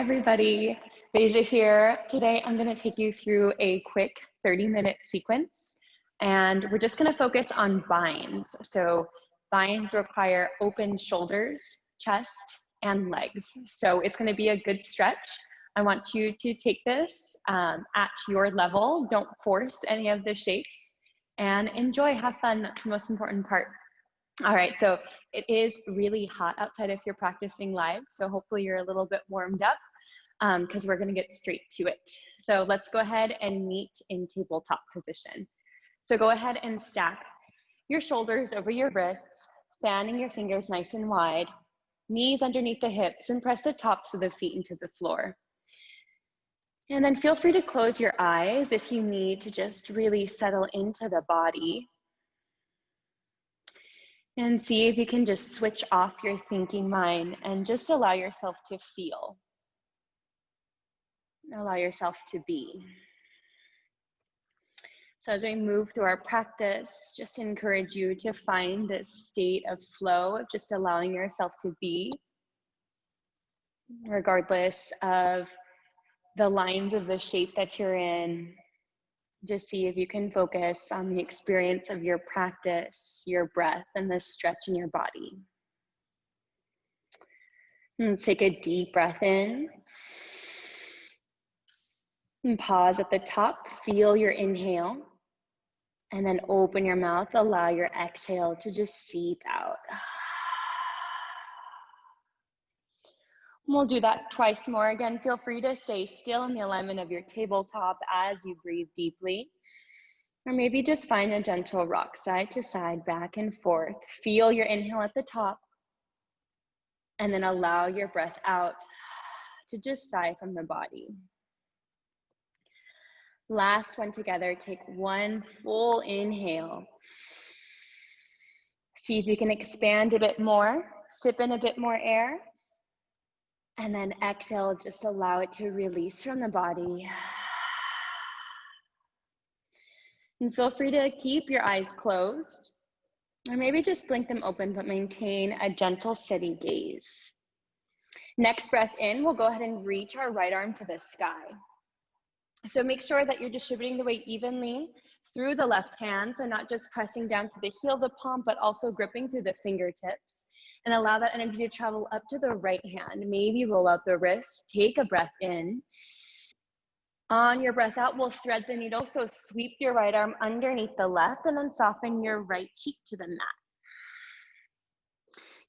everybody, Beija here. Today I'm going to take you through a quick 30-minute sequence, and we're just going to focus on binds. So binds require open shoulders, chest, and legs. So it's going to be a good stretch. I want you to take this at your level. Don't force any of the shapes, and enjoy, have fun. That's the most important part. All right, so it is really hot outside if you're practicing live, so hopefully you're a little bit warmed up because we're gonna get straight to it. So let's go ahead and meet in tabletop position. So go ahead and stack your shoulders over your wrists, fanning your fingers nice and wide, knees underneath the hips, and press the tops of the feet into the floor. And then feel free to close your eyes if you need to just really settle into the body. And see if you can just switch off your thinking mind and just allow yourself to feel. Allow yourself to be. So as we move through our practice, just encourage you to find this state of flow, of just allowing yourself to be, regardless of the lines of the shape that you're in. Just see if you can focus on the experience of your practice, your breath, and the stretch in your body. And take a deep breath in. And pause at the top, feel your inhale. And then open your mouth, allow your exhale to just seep out. We'll do that twice more. Again, feel free to stay still in the alignment of your tabletop as you breathe deeply. Or maybe just find a gentle rock side to side, back and forth. Feel your inhale at the top. And then allow your breath out to just sigh from the body. Last one together, take one full inhale. See if you can expand a bit more, sip in a bit more air. And then exhale, just allow it to release from the body. And feel free to keep your eyes closed, or maybe just blink them open, but maintain a gentle, steady gaze. Next breath in, we'll go ahead and reach our right arm to the sky. So make sure that you're distributing the weight evenly through the left hand, so not just pressing down to the heel of the palm, but also gripping through the fingertips. And allow that energy to travel up to the right hand. Maybe roll out the wrists, take a breath in. On your breath out, we'll thread the needle, so sweep your right arm underneath the left and then soften your right cheek to the mat.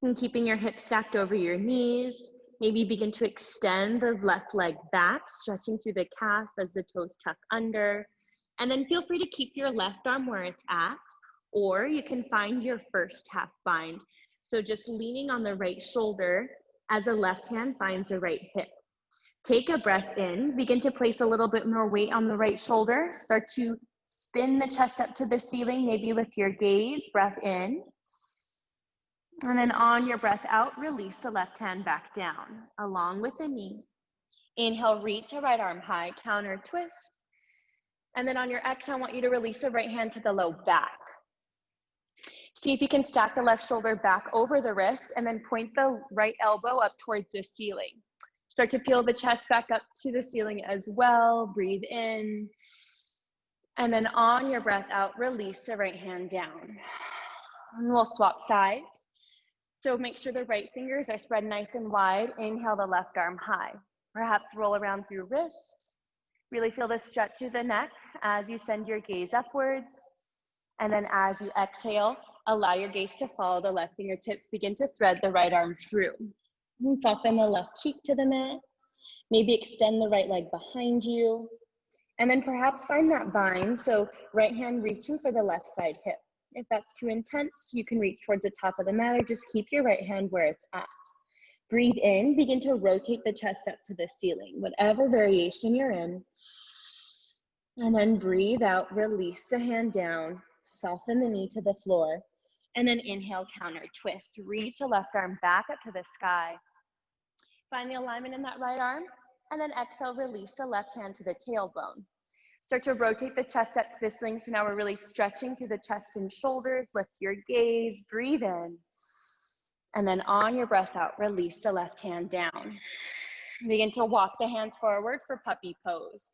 And keeping your hips stacked over your knees, maybe begin to extend the left leg back, stretching through the calf as the toes tuck under. And then feel free to keep your left arm where it's at, or you can find your first half bind. So just leaning on the right shoulder as the left hand finds the right hip. Take a breath in, begin to place a little bit more weight on the right shoulder. Start to spin the chest up to the ceiling, maybe with your gaze, breath in. And then on your breath out, release the left hand back down, along with the knee. Inhale, reach the right arm high, counter twist. And then on your exhale, I want you to release the right hand to the low back. See if you can stack the left shoulder back over the wrist and then point the right elbow up towards the ceiling. Start to peel the chest back up to the ceiling as well. Breathe in. And then on your breath out, release the right hand down. And we'll swap sides. So make sure the right fingers are spread nice and wide. Inhale the left arm high. Perhaps roll around through wrists. Really feel the stretch through the neck as you send your gaze upwards. And then as you exhale, allow your gaze to follow the left fingertips. Begin to thread the right arm through. And soften the left cheek to the mat. Maybe extend the right leg behind you. And then perhaps find that bind. So right hand reaching for the left side hip. If that's too intense, you can reach towards the top of the mat, or just keep your right hand where it's at. Breathe in, begin to rotate the chest up to the ceiling, whatever variation you're in. And then breathe out, release the hand down, soften the knee to the floor. And then inhale, counter twist. Reach the left arm back up to the sky. Find the alignment in that right arm. And then exhale, release the left hand to the tailbone. Start to rotate the chest up to the ceiling. So now we're really stretching through the chest and shoulders. Lift your gaze, breathe in. And then on your breath out, release the left hand down. Begin to walk the hands forward for puppy pose.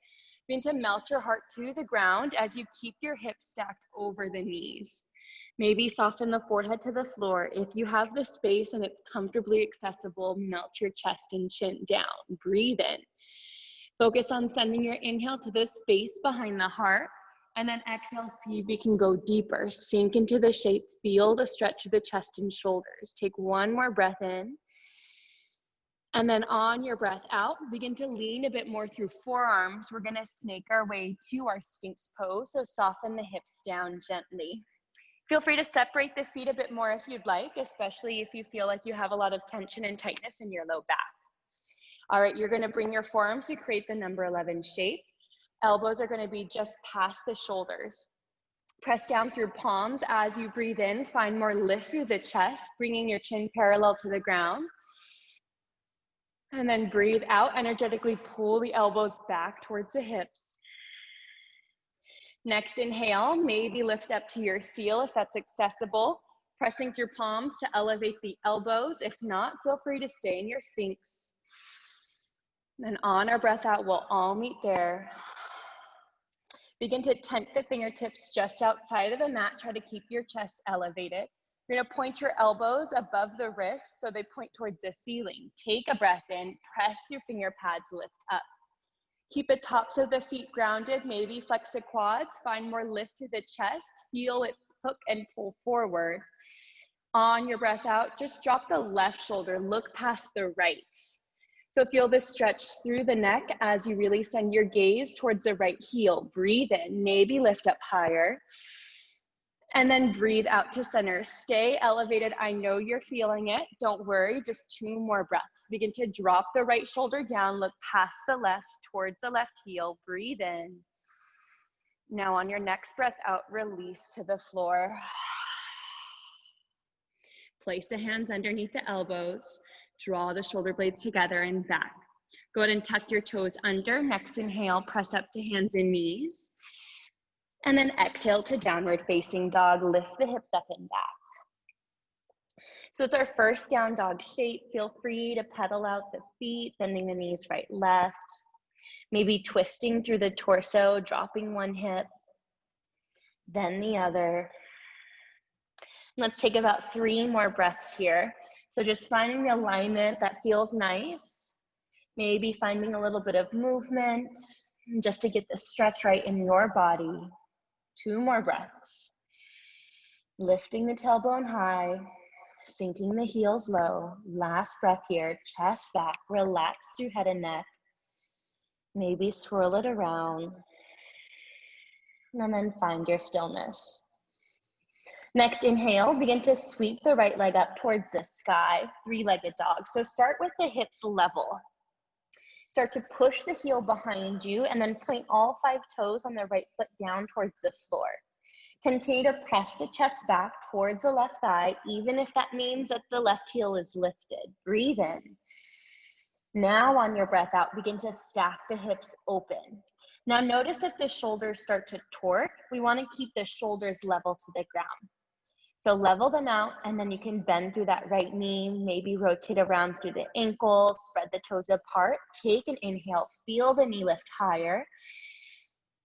Begin to melt your heart to the ground as you keep your hips stacked over the knees. Maybe soften the forehead to the floor. If you have the space and it's comfortably accessible, melt your chest and chin down. Breathe in. Focus on sending your inhale to the space behind the heart, and then exhale, see if you can go deeper. Sink into the shape, feel the stretch of the chest and shoulders. Take one more breath in. And then on your breath out, begin to lean a bit more through forearms. We're gonna snake our way to our Sphinx pose, so soften the hips down gently. Feel free to separate the feet a bit more if you'd like, especially if you feel like you have a lot of tension and tightness in your low back. All right, you're gonna bring your forearms to create the number 11 shape. Elbows are gonna be just past the shoulders. Press down through palms as you breathe in. Find more lift through the chest, bringing your chin parallel to the ground. And then breathe out, energetically pull the elbows back towards the hips. Next inhale, maybe lift up to your seal if that's accessible. Pressing through palms to elevate the elbows. If not, feel free to stay in your Sphinx. Then on our breath out, we'll all meet there. Begin to tent the fingertips just outside of the mat. Try to keep your chest elevated. You're gonna point your elbows above the wrists so they point towards the ceiling. Take a breath in, press your finger pads, lift up. Keep the tops of the feet grounded, maybe flex the quads, find more lift through the chest, feel it hook and pull forward. On your breath out, just drop the left shoulder, look past the right. So feel this stretch through the neck as you really send your gaze towards the right heel. Breathe in, maybe lift up higher. And then breathe out to center. Stay elevated. I know you're feeling it. Don't worry, just 2 more breaths. Begin to drop the right shoulder down, look past the left, towards the left heel. Breathe in. Now on your next breath out, release to the floor. Place the hands underneath the elbows. Draw the shoulder blades together and back. Go ahead and tuck your toes under. Next inhale, press up to hands and knees. And then exhale to downward facing dog. Lift the hips up and back. So it's our first down dog shape. Feel free to pedal out the feet, bending the knees right, left. Maybe twisting through the torso, dropping one hip, then the other. Let's take about 3 more breaths here. So just finding the alignment that feels nice. Maybe finding a little bit of movement just to get the stretch right in your body. 2 more breaths. Lifting the tailbone high, sinking the heels low. Last breath here, chest back, relax through head and neck. Maybe swirl it around. And then find your stillness. Next inhale, begin to sweep the right leg up towards the sky, 3-legged dog. So start with the hips level. Start to push the heel behind you and then point all 5 toes on the right foot down towards the floor. Continue to press the chest back towards the left thigh, even if that means that the left heel is lifted. Breathe in. Now on your breath out, begin to stack the hips open. Now notice if the shoulders start to torque, we want to keep the shoulders level to the ground. So level them out, and then you can bend through that right knee, maybe rotate around through the ankle, spread the toes apart. Take an inhale, feel the knee lift higher.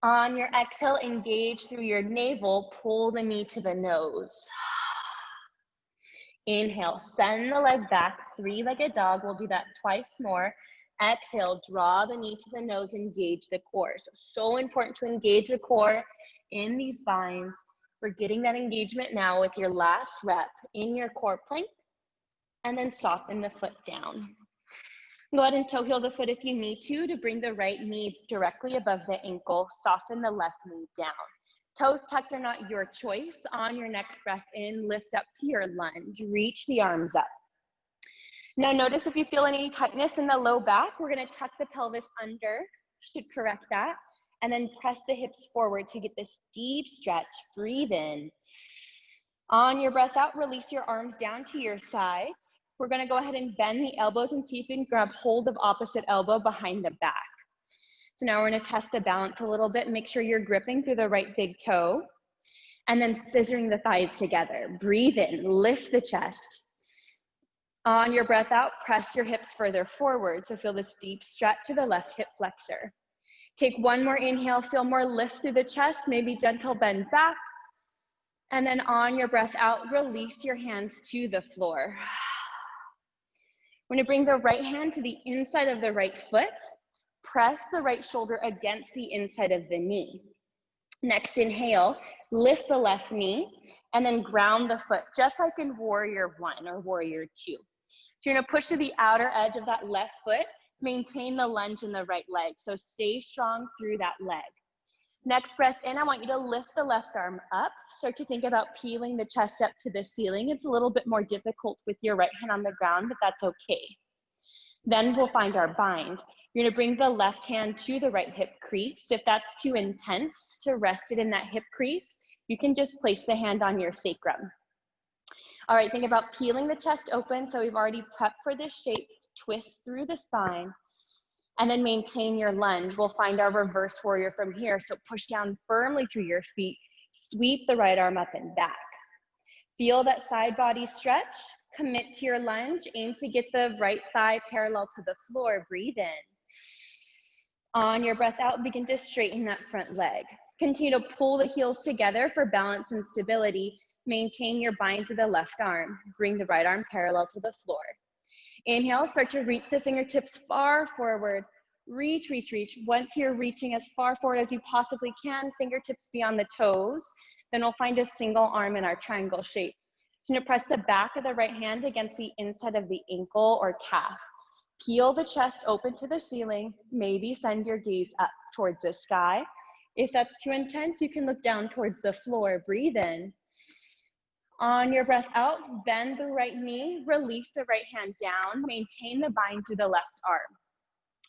On your exhale, engage through your navel, pull the knee to the nose. Inhale, send the leg back, 3-legged dog. We'll do that twice more. Exhale, draw the knee to the nose, engage the core. So important to engage the core in these binds. We're getting that engagement now with your last rep in your core plank, and then soften the foot down. Go ahead and toe heel the foot if you need to bring the right knee directly above the ankle. Soften the left knee down. Toes tucked are not your choice. On your next breath in, lift up to your lunge. Reach the arms up. Now notice if you feel any tightness in the low back, we're gonna tuck the pelvis under, should correct that. And then press the hips forward to get this deep stretch. Breathe in. On your breath out, release your arms down to your sides. We're gonna go ahead and bend the elbows and see if you can grab hold of opposite elbow behind the back. So now we're gonna test the balance a little bit. Make sure you're gripping through the right big toe. And then scissoring the thighs together. Breathe in, lift the chest. On your breath out, press your hips further forward. So feel this deep stretch to the left hip flexor. Take one more inhale, feel more lift through the chest, maybe gentle bend back. And then on your breath out, release your hands to the floor. We're gonna bring the right hand to the inside of the right foot. Press the right shoulder against the inside of the knee. Next inhale, lift the left knee, and then ground the foot, just like in warrior one or warrior two. So you're gonna push to the outer edge of that left foot, maintain the lunge in the right leg. So stay strong through that leg. Next breath in, I want you to lift the left arm up. Start to think about peeling the chest up to the ceiling. It's a little bit more difficult with your right hand on the ground, but that's okay. Then we'll find our bind. You're gonna bring the left hand to the right hip crease. If that's too intense to rest it in that hip crease, you can just place the hand on your sacrum. All right, think about peeling the chest open. So we've already prepped for this shape. Twist through the spine and then maintain your lunge. We'll find our reverse warrior from here. So push down firmly through your feet. Sweep the right arm up and back. Feel that side body stretch. Commit to your lunge. Aim to get the right thigh parallel to the floor. Breathe in. On your breath out, begin to straighten that front leg. Continue to pull the heels together for balance and stability. Maintain your bind to the left arm. Bring the right arm parallel to the floor. Inhale, start to reach the fingertips far forward. Reach, reach, reach. Once you're reaching as far forward as you possibly can, fingertips beyond the toes, then we'll find a single arm in our triangle shape. So you're gonna press the back of the right hand against the inside of the ankle or calf. Peel the chest open to the ceiling. Maybe send your gaze up towards the sky. If that's too intense, you can look down towards the floor. Breathe in. On your breath out, bend the right knee, release the right hand down, maintain the bind through the left arm.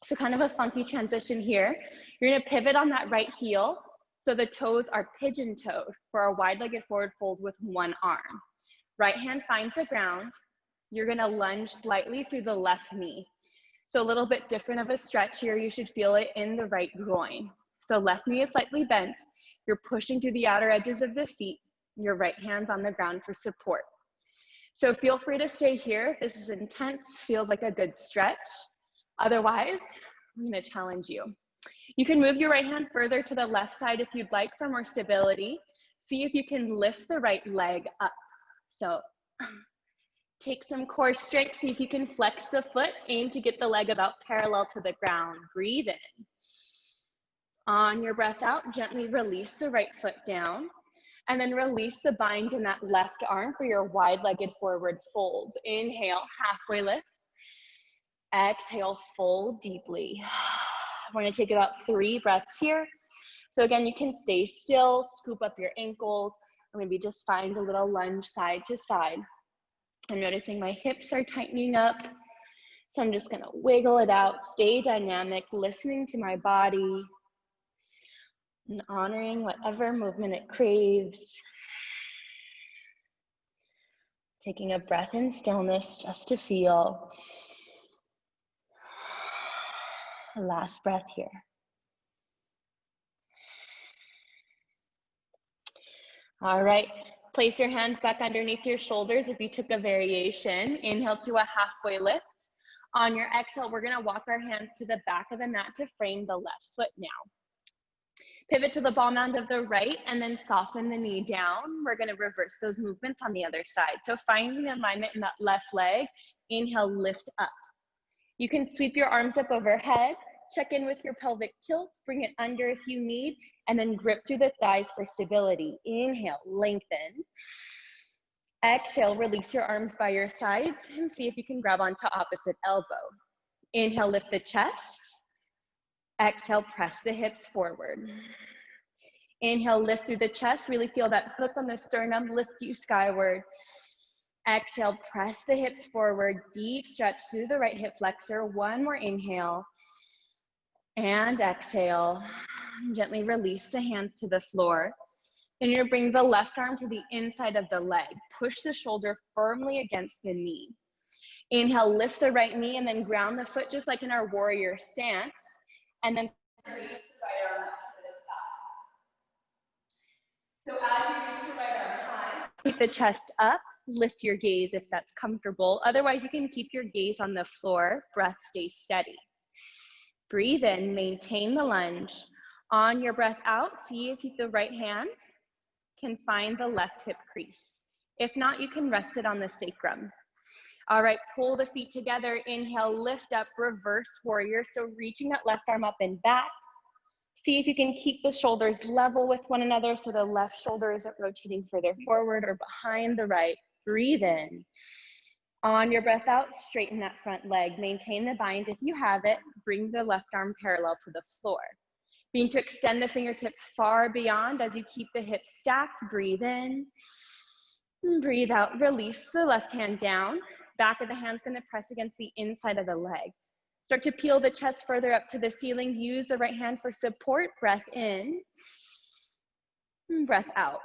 So kind of a funky transition here. You're gonna pivot on that right heel, so the toes are pigeon-toed for a wide-legged forward fold with one arm. Right hand finds the ground. You're gonna lunge slightly through the left knee. So a little bit different of a stretch here. You should feel it in the right groin. So left knee is slightly bent. You're pushing through the outer edges of the feet. Your right hand's on the ground for support. So feel free to stay here. If this is intense, feels like a good stretch. Otherwise, I'm gonna challenge you. You can move your right hand further to the left side if you'd like for more stability. See if you can lift the right leg up. So take some core strength, see if you can flex the foot, aim to get the leg about parallel to the ground. Breathe in. On your breath out, gently release the right foot down, and then release the bind in that left arm for your wide-legged forward fold. Inhale, halfway lift. Exhale, fold deeply. We're gonna take about 3 breaths here. So again, you can stay still, scoop up your ankles, or maybe just find a little lunge side to side. I'm noticing my hips are tightening up, so I'm just gonna wiggle it out, stay dynamic, listening to my body, and honoring whatever movement it craves. Taking a breath in stillness just to feel. Last breath here. All right, place your hands back underneath your shoulders if you took a variation. Inhale to a halfway lift. On your exhale, we're gonna walk our hands to the back of the mat to frame the left foot now. Pivot to the ball mound of the right and then soften the knee down. We're gonna reverse those movements on the other side. So finding alignment in that left leg, inhale, lift up. You can sweep your arms up overhead, check in with your pelvic tilt, bring it under if you need, and then grip through the thighs for stability. Inhale, lengthen. Exhale, release your arms by your sides and see if you can grab onto opposite elbow. Inhale, lift the chest. Exhale, press the hips forward. Inhale, lift through the chest. Really feel that hook on the sternum, lift you skyward. Exhale, press the hips forward. Deep stretch through the right hip flexor. One more inhale. And exhale. Gently release the hands to the floor. Then you're gonna bring the left arm to the inside of the leg. Push the shoulder firmly against the knee. Inhale, lift the right knee and then ground the foot just like in our warrior stance. And then reach the right arm up to the sky. So as you reach the right arm high, keep the chest up. lift your gaze if that's comfortable. Otherwise, you can keep your gaze on the floor. Breath stays steady. Breathe in, maintain the lunge. On your breath out, see if the right hand can find the left hip crease. If not, you can rest it on the sacrum. All right, pull the feet together. Inhale, lift up, reverse warrior. So reaching that left arm up and back. See if you can keep the shoulders level with one another so the left shoulder isn't rotating further forward or behind the right. Breathe in. On your breath out, straighten that front leg. Maintain the bind if you have it. Bring the left arm parallel to the floor. Begin to extend the fingertips far beyond as you keep the hips stacked. Breathe in. Breathe out. Release the left hand down. Back of the hand's going to press against the inside of the leg. Start to peel the chest further up to the ceiling. Use the right hand for support. Breath in. Breath out.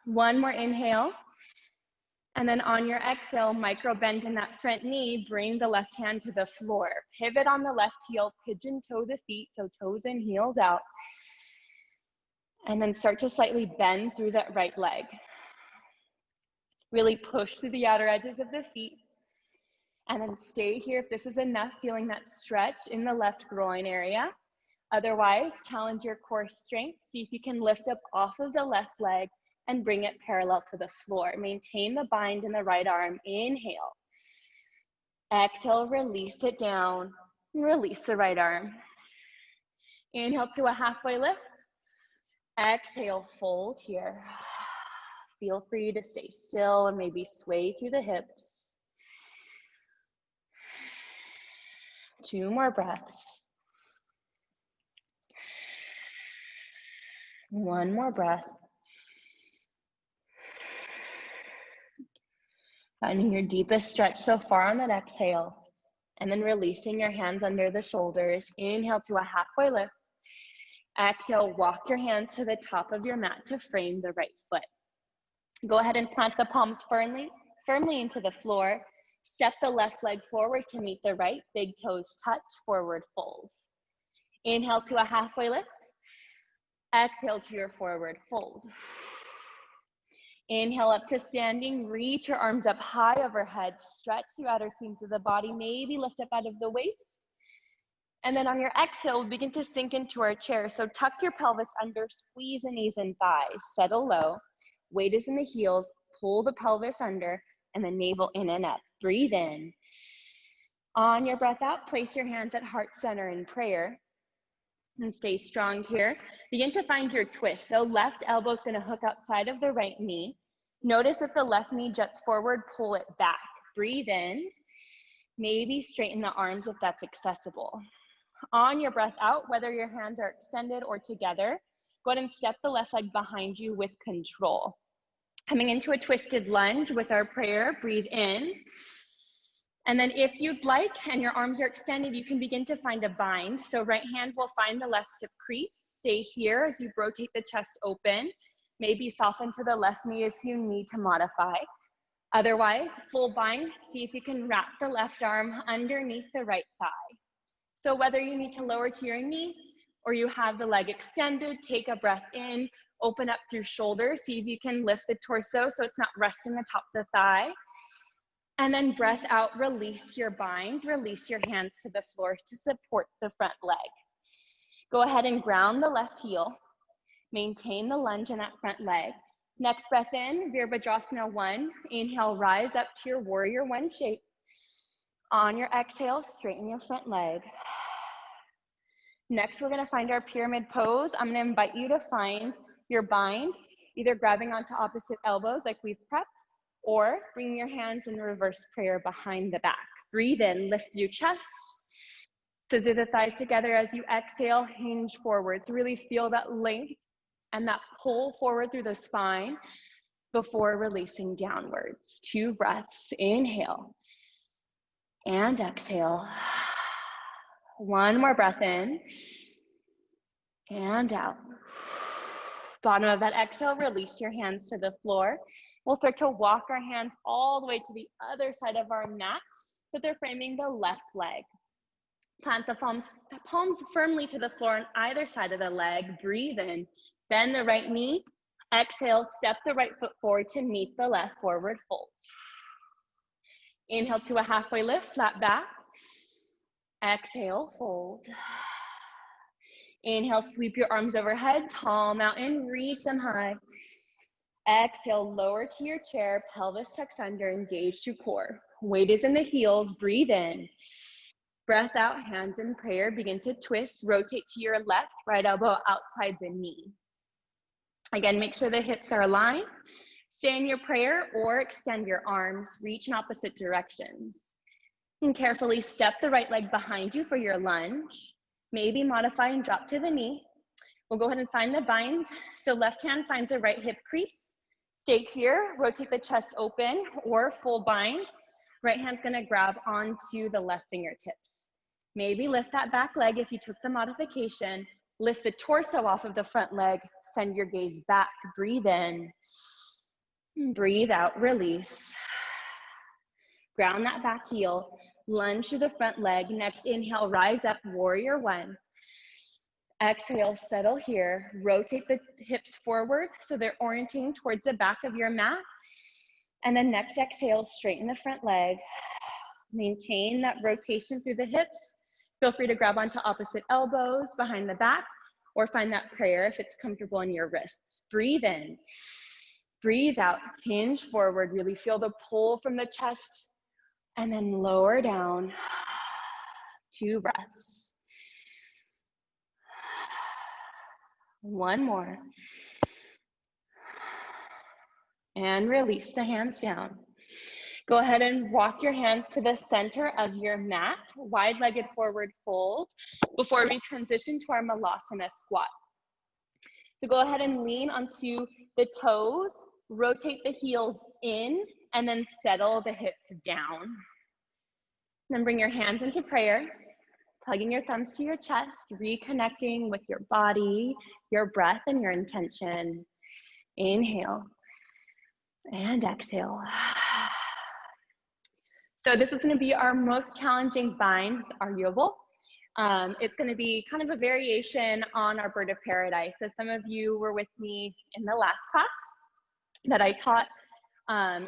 One more inhale. And then on your exhale, micro bend in that front knee, bring the left hand to the floor. Pivot on the left heel, pigeon toe the feet, so toes in, heels out. And then start to slightly bend through that right leg. Really push through the outer edges of the feet. And then stay here if this is enough, feeling that stretch in the left groin area. Otherwise, challenge your core strength. See if you can lift up off of the left leg and bring it parallel to the floor. Maintain the bind in the right arm. Inhale. Exhale, release it down. Release the right arm. Inhale to a halfway lift. Exhale, fold here. Feel free to stay still and maybe sway through the hips. 2 more breaths. 1 more breath. Finding your deepest stretch so far on that exhale, and then releasing your hands under the shoulders. Inhale to a halfway lift. Exhale, walk your hands to the top of your mat to frame the right foot. Go ahead and plant the palms firmly into the floor. Step the left leg forward to meet the right. Big toes touch, forward fold. Inhale to a halfway lift. Exhale to your forward fold. Inhale up to standing, reach your arms up high overhead, stretch the outer seams of the body, maybe lift up out of the waist. And then on your exhale, we'll begin to sink into our chair. So tuck your pelvis under, squeeze the knees and thighs, settle low. Weight is in the heels, pull the pelvis under, and the navel in and up. Breathe in. On your breath out, place your hands at heart center in prayer. And stay strong here. Begin to find your twist. So left elbow is going to hook outside of the right knee. Notice if the left knee juts forward, pull it back. Breathe in. Maybe straighten the arms if that's accessible. On your breath out, whether your hands are extended or together, go ahead and step the left leg behind you with control. Coming into a twisted lunge with our prayer, breathe in. And then if you'd like, and your arms are extended, you can begin to find a bind. So right hand will find the left hip crease. Stay here as you rotate the chest open. Maybe soften to the left knee if you need to modify. Otherwise, full bind. See if you can wrap the left arm underneath the right thigh. So whether you need to lower to your knee or you have the leg extended, take a breath in, open up through shoulder. See if you can lift the torso so it's not resting atop the thigh. And then breath out, release your bind, release your hands to the floor to support the front leg. Go ahead and ground the left heel. Maintain the lunge in that front leg. Next breath in, Virabhadrasana 1. Inhale, rise up to your warrior 1 shape. On your exhale, straighten your front leg. Next, we're gonna find our pyramid pose. I'm gonna invite you to find your bind, either grabbing onto opposite elbows like we've prepped, or bring your hands in reverse prayer behind the back. Breathe in, lift your chest. Scissor the thighs together as you exhale, hinge forward. So really feel that length and that pull forward through the spine before releasing downwards. 2 breaths, inhale and exhale. 1 more breath in and out. Bottom of that exhale, release your hands to the floor. We'll start to walk our hands all the way to the other side of our mat so they're framing the left leg. Plant the palms firmly to the floor on either side of the leg. Breathe in, bend the right knee, Exhale, step the right foot forward to meet the left, forward fold. Inhale to a halfway lift, flat back. Exhale, fold. Inhale, sweep your arms overhead, tall mountain, reach them high. Exhale, lower to your chair, pelvis tucks under, engage through core. Weight is in the heels, breathe in. Breath out, hands in prayer, begin to twist, rotate to your left, right elbow outside the knee. Again, make sure the hips are aligned. Stay in your prayer or extend your arms, reach in opposite directions. And carefully step the right leg behind you for your lunge. Maybe modify and drop to the knee. We'll go ahead and find the bind. So left hand finds the right hip crease. Stay here, rotate the chest open or full bind. Right hand's gonna grab onto the left fingertips. Maybe lift that back leg if you took the modification. Lift the torso off of the front leg. Send your gaze back, breathe in. Breathe out, release. Ground that back heel. Lunge to the front leg. Next inhale, rise up, warrior one. Exhale, settle here. Rotate the hips forward so they're orienting towards the back of your mat. And then next exhale, straighten the front leg. Maintain that rotation through the hips. Feel free to grab onto opposite elbows behind the back or find that prayer if it's comfortable in your wrists. Breathe in, breathe out, hinge forward. Really feel the pull from the chest and then lower down. 2 breaths. One more. And release the hands down. Go ahead and walk your hands to the center of your mat, wide-legged forward fold, before we transition to our Malasana squat. So go ahead and lean onto the toes, rotate the heels in, and then settle the hips down. Then bring your hands into prayer, plugging your thumbs to your chest, reconnecting with your body, your breath, and your intention. Inhale and exhale. So this is going to be our most challenging bind, arguable. It's going to be kind of a variation on our bird of paradise. So some of you were with me in the last class that I taught.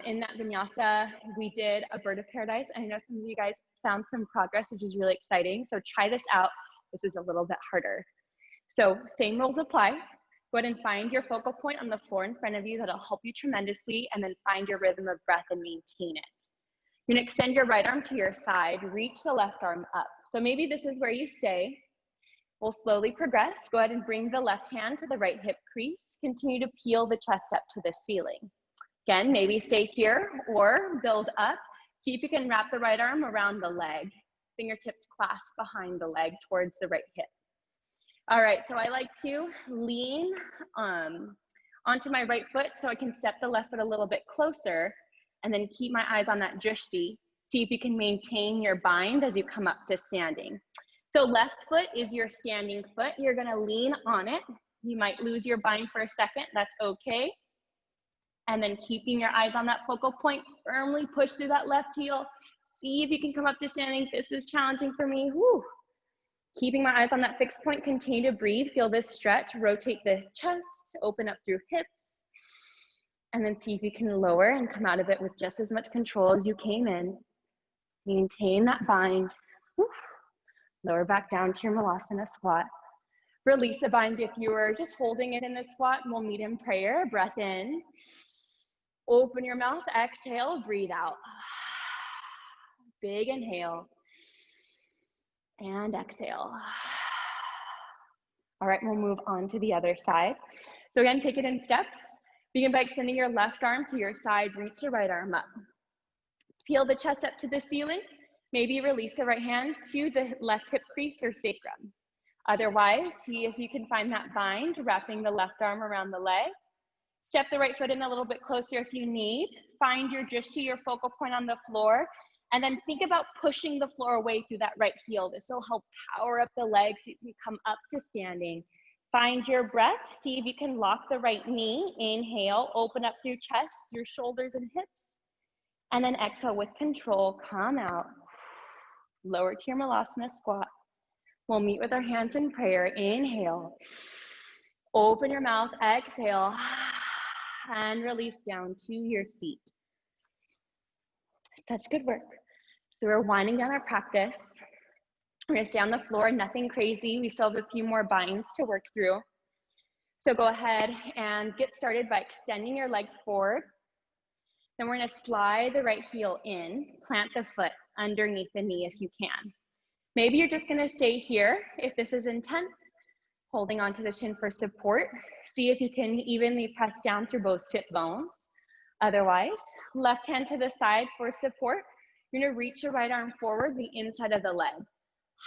In that vinyasa, we did a bird of paradise. I know some of you guys found some progress, which is really exciting. So try this out. This is a little bit harder. So same rules apply. Go ahead and find your focal point on the floor in front of you. That'll help you tremendously. And then find your rhythm of breath and maintain it. You're gonna extend your right arm to your side, reach the left arm up. So maybe this is where you stay. We'll slowly progress. Go ahead and bring the left hand to the right hip crease. Continue to peel the chest up to the ceiling. Again, maybe stay here or build up. See if you can wrap the right arm around the leg. Fingertips clasp behind the leg towards the right hip. All right, so I like to lean onto my right foot so I can step the left foot a little bit closer and then keep my eyes on that drishti. See if you can maintain your bind as you come up to standing. So left foot is your standing foot. You're gonna lean on it. You might lose your bind for a second, that's okay. And then keeping your eyes on that focal point, firmly push through that left heel. See if you can come up to standing. This is challenging for me, woo. Keeping my eyes on that fixed point, continue to breathe, feel this stretch, rotate the chest, open up through hips. And then see if you can lower and come out of it with just as much control as you came in. Maintain that bind. Woo. Lower back down to your Malasana squat. Release the bind if you were just holding it in the squat. We'll meet in prayer. Breath in. Open your mouth, exhale, breathe out. Big inhale. And exhale. All right, we'll move on to the other side. So again, take it in steps. Begin by extending your left arm to your side, reach your right arm up. Peel the chest up to the ceiling. Maybe release the right hand to the left hip crease or sacrum. Otherwise, see if you can find that bind, wrapping the left arm around the leg. Step the right foot in a little bit closer if you need. Find your drishti, your focal point on the floor, and then think about pushing the floor away through that right heel. This will help power up the legs so you can come up to standing. Find your breath. See if you can lock the right knee. Inhale, open up through chest, through shoulders and hips. And then exhale with control, come out. Lower to your Malasana squat. We'll meet with our hands in prayer. Inhale. Open your mouth, exhale. and release down to your seat. Such good work. So we're winding down our practice. We're gonna stay on the floor, nothing crazy. We still have a few more binds to work through. So go ahead and get started by extending your legs forward. Then we're gonna slide the right heel in, plant the foot underneath the knee if you can. Maybe you're just gonna stay here if this is intense, holding onto the shin for support. See if you can evenly press down through both sit bones. Otherwise, left hand to the side for support. You're gonna reach your right arm forward, the inside of the leg.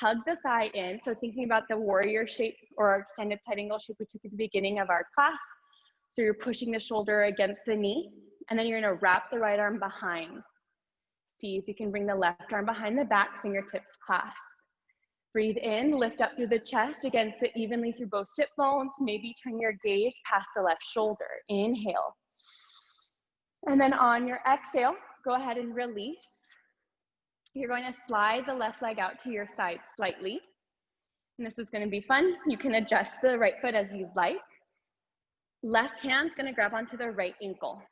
Hug the thigh in, so thinking about the warrior shape or extended side angle shape we took at the beginning of our class. So you're pushing the shoulder against the knee, and then you're gonna wrap the right arm behind. See if you can bring the left arm behind the back, fingertips clasp. Breathe in, lift up through the chest. Again, sit evenly through both sit bones. Maybe turn your gaze past the left shoulder. Inhale. And then on your exhale, go ahead and release. You're going to slide the left leg out to your side slightly. And this is going to be fun. You can adjust the right foot as you'd like. Left hand's going to grab onto the right ankle.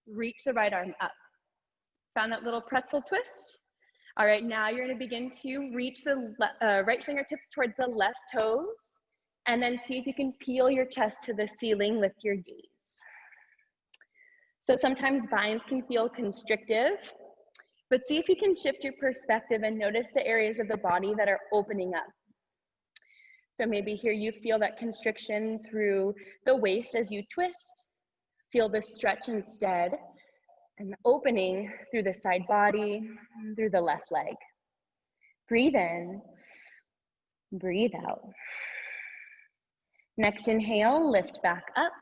Reach the right arm up. Found that little pretzel twist? All right, now you're going to begin to reach the right fingertips towards the left toes, and then see if you can peel your chest to the ceiling, lift your gaze. So sometimes binds can feel constrictive, but see if you can shift your perspective and notice the areas of the body that are opening up. So maybe here you feel that constriction through the waist as you twist. Feel the stretch instead, and opening through the side body, through the left leg. Breathe in, breathe out. Next inhale, lift back up.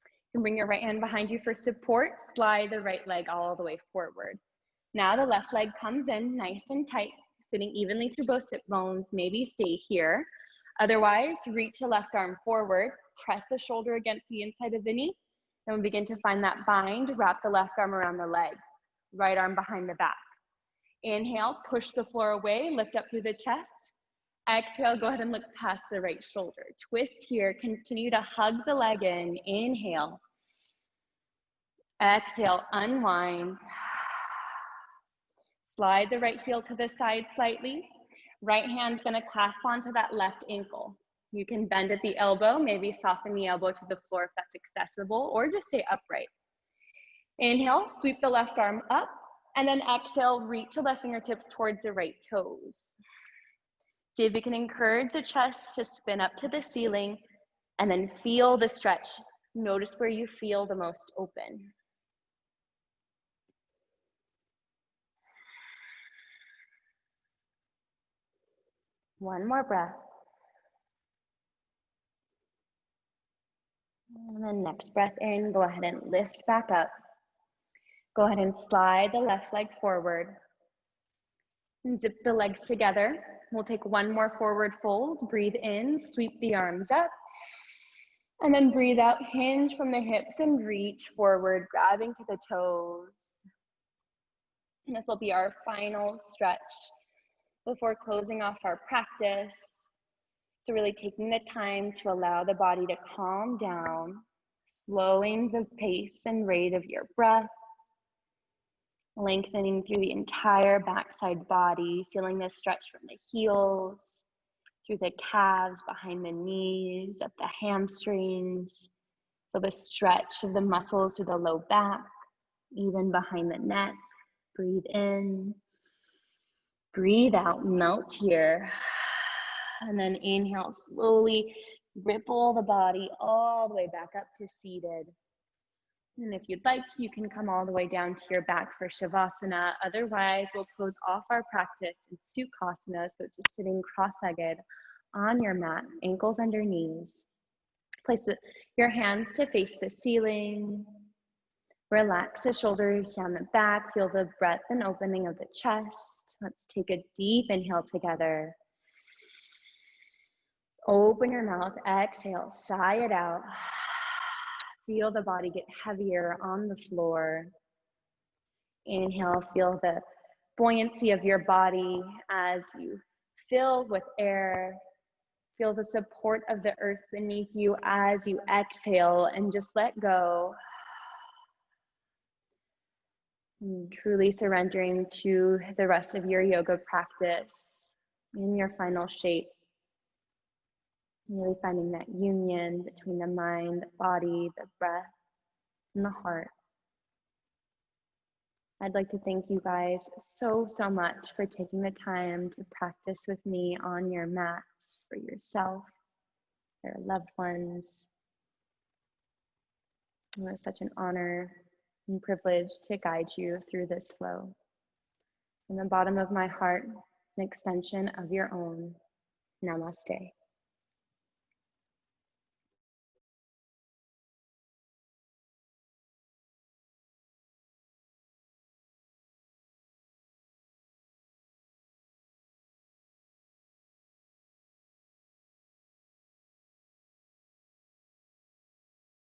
You can bring your right hand behind you for support. Slide the right leg all the way forward. Now the left leg comes in nice and tight, sitting evenly through both sit bones. Maybe stay here. Otherwise, reach the left arm forward, press the shoulder against the inside of the knee. Then we begin to find that bind, wrap the left arm around the leg, right arm behind the back. Inhale, push the floor away, lift up through the chest. Exhale, go ahead and look past the right shoulder. Twist here, continue to hug the leg in. Inhale. Exhale, unwind. Slide the right heel to the side slightly. Right hand's gonna clasp onto that left ankle. You can bend at the elbow, maybe soften the elbow to the floor if that's accessible, or just stay upright. Inhale, sweep the left arm up, and then exhale, reach the left fingertips towards the right toes. See if you can encourage the chest to spin up to the ceiling, and then feel the stretch. Notice where you feel the most open. One more breath. And then next breath in, go ahead and lift back up. Go ahead and slide the left leg forward. And zip the legs together. We'll take one more forward fold. Breathe in, sweep the arms up. And then breathe out, hinge from the hips and reach forward, grabbing to the toes. And this will be our final stretch before closing off our practice. So really taking the time to allow the body to calm down, slowing the pace and rate of your breath, lengthening through the entire backside body, feeling the stretch from the heels, through the calves, behind the knees, up the hamstrings. Feel the stretch of the muscles through the low back, even behind the neck. Breathe in, breathe out, melt here. And then inhale, slowly ripple the body all the way back up to seated. And if you'd like, you can come all the way down to your back for Shavasana. Otherwise, we'll close off our practice in Sukhasana, so it's just sitting cross-legged on your mat, ankles under knees. Place your hands to face the ceiling. Relax the shoulders down the back. Feel the breath and opening of the chest. Let's take a deep inhale together. Open your mouth, exhale, sigh it out. Feel the body get heavier on the floor. Inhale, feel the buoyancy of your body as you fill with air. Feel the support of the earth beneath you as you exhale and just let go. And truly surrendering to the rest of your yoga practice in your final shape. Really finding that union between the mind, the body, the breath, and the heart. I'd like to thank you guys so much for taking the time to practice with me on your mats for yourself, your loved ones. It was such an honor and privilege to guide you through this flow. From the bottom of my heart, an extension of your own. Namaste.